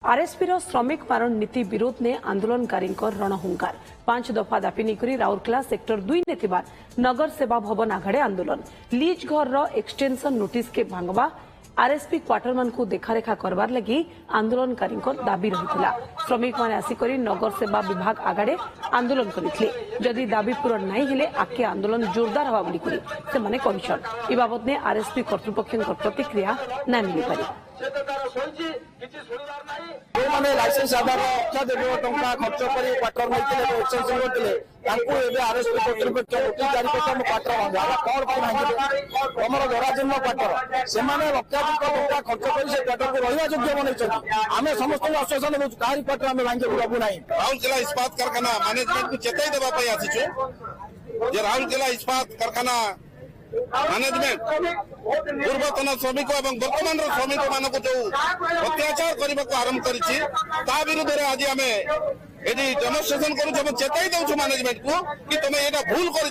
RSP श्रमिक मारण नीति विरोध ने आंदोलनकारी रणहुंकार 5 दफा दाबी नहीं राउरकेला सेक्टर 2 ने नगर सेवा भवन आगे आंदोलन लीज घर एक्सटेंशन नोटिस के भांगवा आरएसपी क्वार्टर मान को देखारेखा करवार लगी आंदोलनकारी दाबी रही श्रमिक मैंने आसिक नगर सेवा विभाग आगे आंदोलन करते जदि दाबी पूरण नहीं हेले आके आंदोलन जोरदार हवा बोली बाबद ने आरएसपी कर्तृपक्ष प्रतिक्रिया न मिल पारी लाइसेंस आधार लक्षाधिक टंका खर्च कर क्वार्टर एक्सटेंशन करते आरएसपी कर्तृपक्ष नोटिस जारी कर क्वार्टर भांगे कौन तुम जराजीर्ण क्वार्टर से लक्षाधिक टंका खर्च कर क्वार्टर को रहा योग्य बनई आम समस्त आश्वासन दूँ कहीं क्वार्टर आम भांगे दबू ना राउरकेला इस्पात कारखाना मैनेजमेंट को चेताई देवाई आसीचु राउरकेला इस्पात कारखाना मैनेजमेंट पूर्वतन श्रमिक और वर्तमान श्रमिक मान जो अत्याचार करने को आरंभ कर विरुद्ध में आज आम ये डेमोन्स्ट्रेशन करूँ चेताई दौर मैनेजमेंट को कि तुम ये भूल कर